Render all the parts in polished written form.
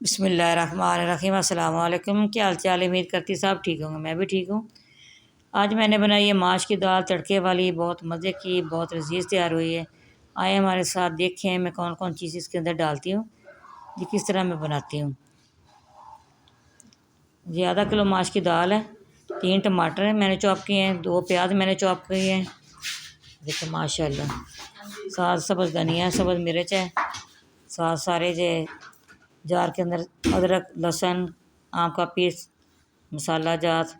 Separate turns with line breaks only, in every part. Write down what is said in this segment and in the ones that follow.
बिस्मिल्लाहिर्रहमानिर्रहीम अस्सलाम वालेकुम। क्या हाल चाल है? उम्मीद करती सब ठीक होंगे। मैं भी ठीक हूँ। आज मैंने बनाई है माश की दाल तड़के वाली, बहुत मज़े की, बहुत लजीज तैयार हुई है। आए हमारे साथ देखें मैं कौन कौन चीज़ इसके अंदर डालती हूँ, ये किस तरह मैं बनाती हूँ। ये आधा किलो माश की दाल है, 3 टमाटर हैं मैंने चॉप किए हैं, 2 प्याज मैंने चॉप किए हैं। देखो माशाल्लाह, साथ सब्ज़ धनिया, सब्ज़ मिर्च है, साथ सारे जे जार के अंदर अदरक लहसुन आम का पीस मसाला जात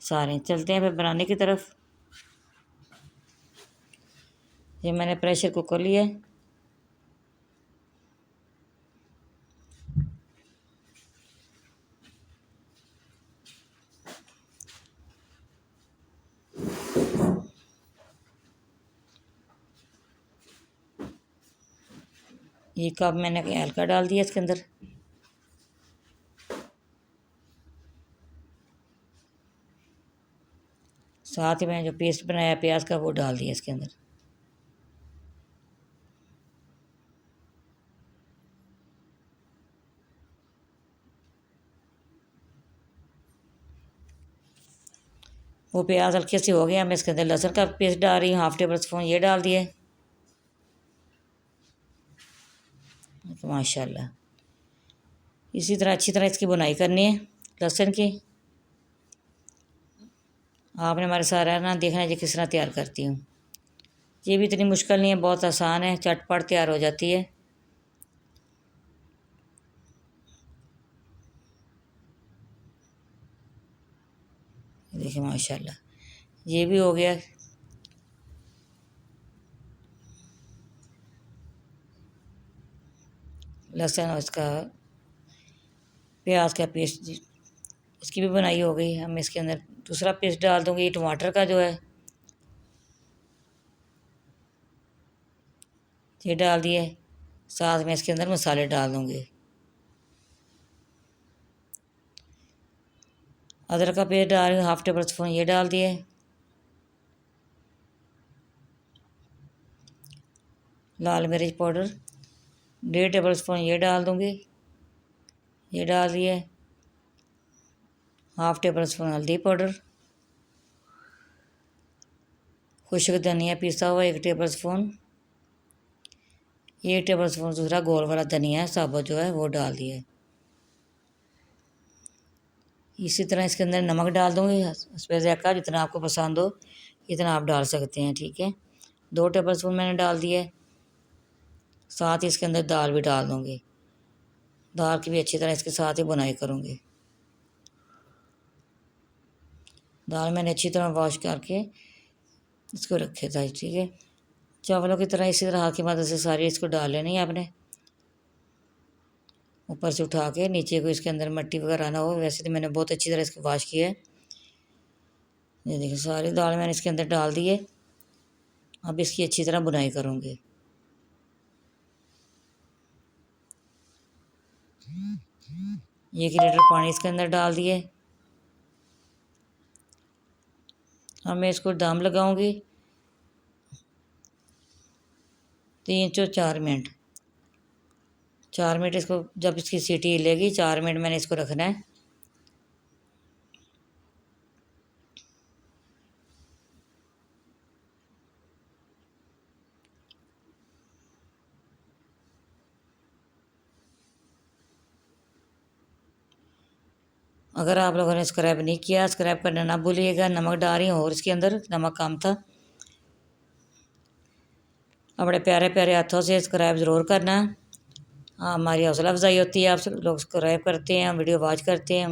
सारे। चलते हैं फिर बनाने की तरफ। ये मैंने प्रेशर कुकर लिया है, ये कप मैंने हल्का डाल दिया इसके अंदर। साथ ही मैंने जो पेस्ट बनाया प्याज का वो डाल दिया इसके अंदर। वो प्याज हल्के से हो गया, मैं इसके अंदर लहसुन का पेस्ट डाल रही हूँ, 1/2 टेबल स्पून ये डाल दिए। तो माशाल्लाह इसी तरह अच्छी तरह इसकी बुनाई करनी है लहसुन की। आपने हमारे साथ रहना, देखना है किस तरह तैयार करती हूँ। ये भी इतनी मुश्किल नहीं है, बहुत आसान है, चटपट तैयार हो जाती है। देखिए माशाल्लाह ये भी हो गया। लहसुन और इसका प्याज का पेस्ट इसकी भी बनाई हो गई। हम इसके अंदर दूसरा पेस्ट डाल दूँगी टमाटर का जो है, ये डाल दिए। साथ में इसके अंदर मसाले डाल दूँगी। अदरक का पेस्ट डाल रही हूँ, 1/2 टेबल स्पून ये डाल दिए। लाल मिर्च पाउडर 1.5 टेबल स्पून ये डाल दूँगी, ये डाल दिए। 1/2 टेबल स्पून हल्दी पाउडर, खुश्क धनिया पिसा हुआ 1 टेबल स्पून, 1 टेबल स्पून दूसरा गोल वाला धनिया साबुत जो है वो डाल दिए। इसी तरह इसके अंदर नमक डाल दूँगी, उस पर ज़ायका जितना आपको पसंद हो इतना आप डाल सकते हैं, ठीक है। 2 टेबल स्पून मैंने डाल दिए। साथ ही इसके अंदर दाल भी डाल दूँगी, दाल की भी अच्छी तरह इसके साथ ही बुनाई करूँगी। दाल मैंने अच्छी तरह वॉश करके इसको रखे था, ठीक है। चावलों की तरह इसी तरह हाथ की मदद से सारी इसको डाल लेनी है आपने। ऊपर से उठा के नीचे को इसके अंदर मिट्टी वगैरह ना हो। वैसे तो मैंने बहुत अच्छी तरह इसको वॉश किया है। ये देखिए सारी दाल मैंने इसके अंदर डाल दी है। अब इसकी अच्छी तरह बुनाई करूँगी। एक लीटर पानी इसके अंदर डाल दिए। अब मैं इसको दम लगाऊंगी 3 से 4 मिनट। 4 मिनट इसको, जब इसकी सीटी हिलेगी 4 मिनट मैंने इसको रखना है। अगर आप लोगों ने स्क्रैप नहीं किया, स्क्रैप करना ना भूलिएगा। नमक डाल रही हूँ और इसके अंदर नमक कम था। अपने प्यारे प्यारे हाथों से स्क्रैप ज़रूर करना। हाँ, हमारी हौसला अफजाई होती है, आप सब लोग स्क्रैप करते हैं, वीडियो वॉच करते हैं।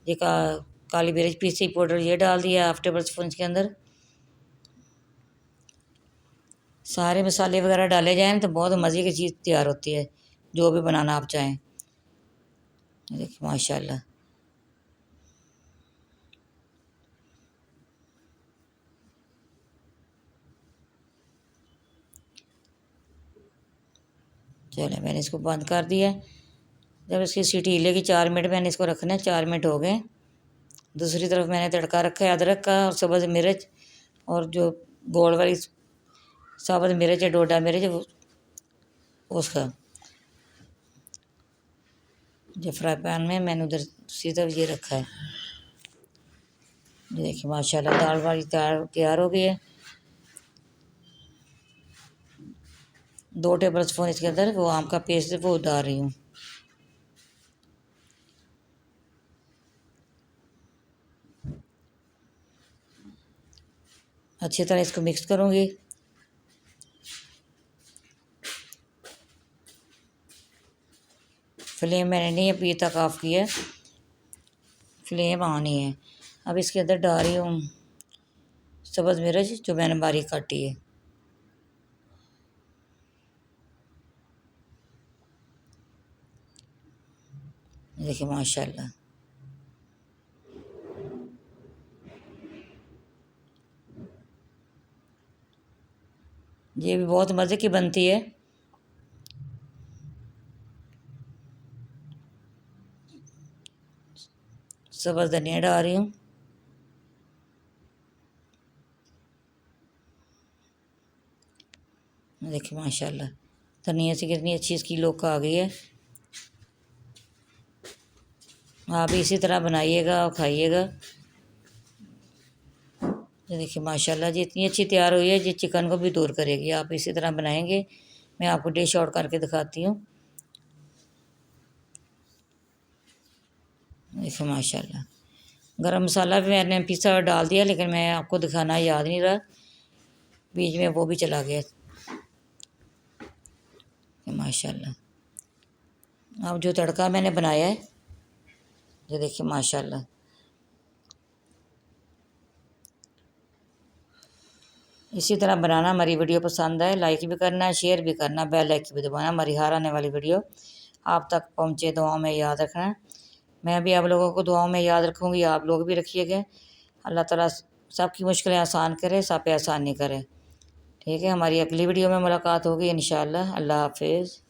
ये काली मिर्च पीसी पाउडर ये डाल दिया 1/2 टेबल स्पून के अंदर। सारे मसाले वगैरह डाले जाएँ तो बहुत मज़े की चीज़ तैयार होती है, जो भी बनाना आप चाहें। देखिए माशाल्लाह चले, मैंने इसको बंद कर दिया। जब इसकी सीटी हिलेगी 4 मिनट मैंने इसको रखना है। 4 मिनट हो गए। दूसरी तरफ मैंने तड़का रखा है अदरक का और सब्ज़ मिर्च और जो गोल वाली साबुत मिर्च है, डोडा मिर्च उसका। जो फ्राई पैन में मैंने उधर दूसरी तरफ ये रखा है। ये देखिए माशाल्लाह दाल हमारी तैयार हो गई है। 2 टेबल स्पून इसके अंदर वो आम का पेस्ट है वो डाल रही हूँ। अच्छी तरह इसको मिक्स करूँगी। फ्लेम मैंने नहीं अभी तक ऑफ किया, फ्लेम ऑन ही है। अब इसके अंदर डाल रही हूँ सब्ज़ मिर्च जो मैंने बारीक काटी है। देखिए माशाल्लाह ये भी बहुत मज़े की बनती है। सब्ज़ धनिया डाल रही हूँ। देखिए माशाल्लाह धनिया से कितनी अच्छी इसकी लुक आ गई है। आप इसी तरह बनाइएगा और खाइएगा। ये देखिए माशाल्लाह जी इतनी अच्छी तैयार हुई है, जी चिकन को भी दूर करेगी। आप इसी तरह बनाएंगे। मैं आपको डिश आउट करके दिखाती हूँ। देखिए माशाल्लाह गरम मसाला भी मैंने पिसा हुआ डाल दिया, लेकिन मैं आपको दिखाना याद नहीं रहा, बीच में वो भी चला गया। माशाल्लाह अब जो तड़का मैंने बनाया है ये देखिए माशाल्लाह इसी तरह बनाना। हमारी वीडियो पसंद आए लाइक भी करना, शेयर भी करना, बेल आइकन भी दबाना। हमारी हर आने वाली वीडियो आप तक पहुँचे। दुआओं में याद रखना। मैं भी आप लोगों को दुआओं में याद रखूँगी, आप लोग भी रखिएगा। अल्लाह ताला सबकी मुश्किलें आसान करे, सब पे आसानी करे। ठीक है, हमारी अगली वीडियो में मुलाकात होगी इंशाअल्लाह। अल्लाह हाफिज़।